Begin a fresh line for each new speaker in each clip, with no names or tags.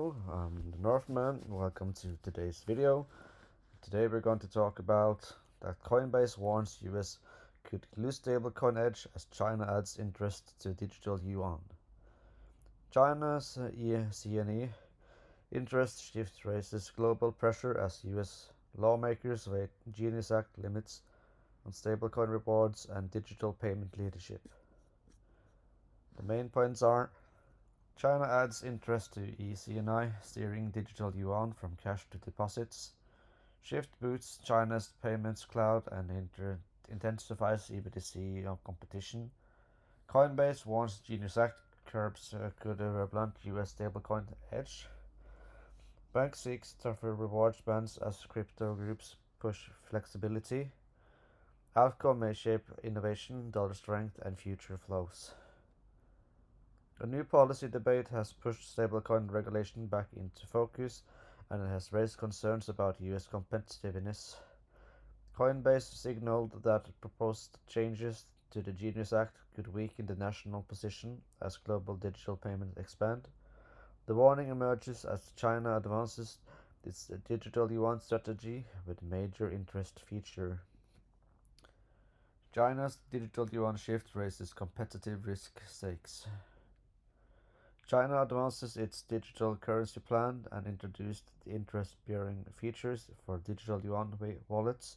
Hello, I'm the Northman. Welcome to today's video. Today we're going to talk about that Coinbase warns US could lose stablecoin edge as China adds interest to digital yuan. China's CNE interest shift raises global pressure as US lawmakers weigh Genius Act limits on stablecoin rewards and digital payment leadership. The main points are: China adds interest to ECNI, steering digital yuan from cash to deposits. Shift boosts China's payments cloud and intensifies EBTC competition. Coinbase warns Genius Act curbs could blunt US stablecoin edge. Bank seeks tougher rewards bans as crypto groups push flexibility. Outcome may shape innovation, dollar strength, and future flows. A new policy debate has pushed stablecoin regulation back into focus, and it has raised concerns about US competitiveness. Coinbase signaled that proposed changes to the Genius Act could weaken the national position as global digital payments expand. The warning emerges as China advances its digital yuan strategy with major interest feature. China's digital yuan shift raises competitive risk stakes. China advances its digital currency plan and introduced the interest-bearing features for digital yuan wallets,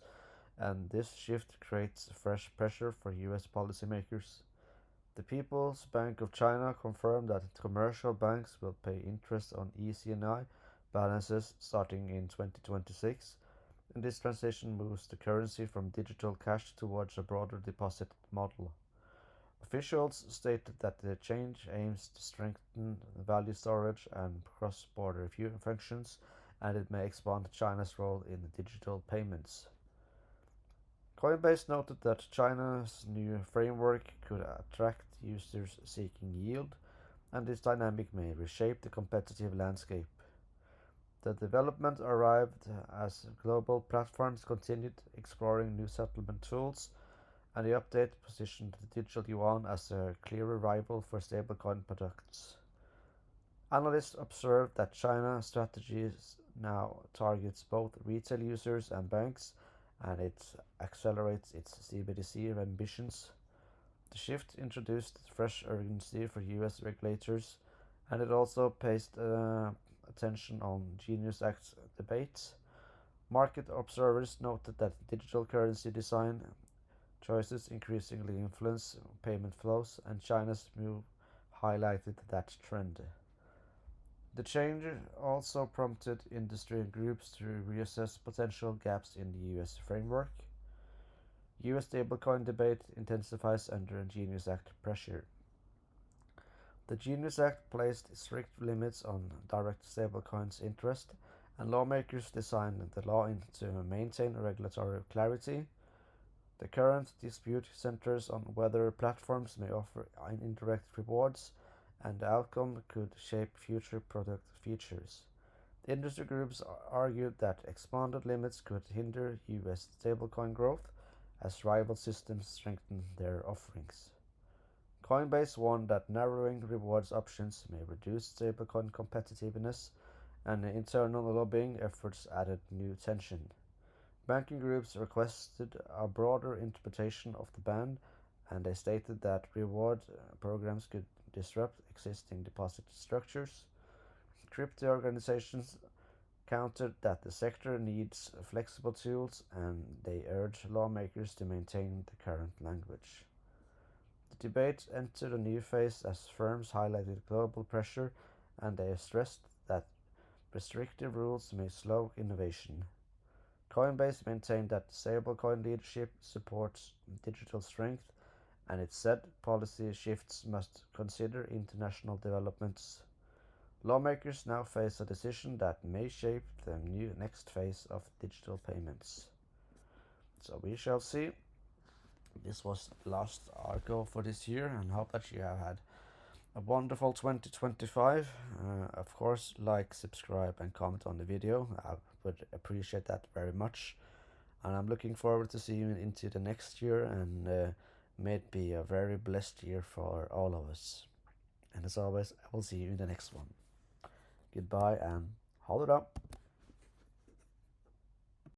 and this shift creates fresh pressure for US policymakers. The People's Bank of China confirmed that commercial banks will pay interest on ECNI balances starting in 2026, and this transition moves the currency from digital cash towards a broader deposit model. Officials stated that the change aims to strengthen value storage and cross-border functions, and it may expand China's role in digital payments. Coinbase noted that China's new framework could attract users seeking yield, and this dynamic may reshape the competitive landscape. The development arrived as global platforms continued exploring new settlement tools, and the update positioned the digital yuan as a clearer rival for stablecoin products. Analysts observed that China's strategy now targets both retail users and banks, and it accelerates its CBDC ambitions. The shift introduced fresh urgency for US regulators, and it also placed attention on Genius Act debates. Market observers noted that digital currency design choices increasingly influence payment flows, and China's move highlighted that trend. The change also prompted industry groups to reassess potential gaps in the US framework. US stablecoin debate intensifies under Genius Act pressure. The Genius Act placed strict limits on direct stablecoins' interest, and lawmakers designed the law to maintain regulatory clarity. The current dispute centers on whether platforms may offer indirect rewards, and the outcome could shape future product features. The industry groups argued that expanded limits could hinder US stablecoin growth as rival systems strengthen their offerings. Coinbase warned that narrowing rewards options may reduce stablecoin competitiveness, and internal lobbying efforts added new tension. Banking groups requested a broader interpretation of the ban, and they stated that reward programs could disrupt existing deposit structures. Crypto organizations countered that the sector needs flexible tools, and they urged lawmakers to maintain the current language. The debate entered a new phase as firms highlighted global pressure, and they stressed that restrictive rules may slow innovation. Coinbase maintained that stablecoin leadership supports digital strength, and it said policy shifts must consider international developments. Lawmakers now face a decision that may shape the next phase of digital payments. So we shall see. This was the last article for this year, and hope that you have had a wonderful 2025. Of course, like, subscribe, and comment on the video. I would appreciate that very much. And I'm looking forward to see you into the next year, and may it be a very blessed year for all of us. And as always, I will see you in the next one. Goodbye and ha det bra!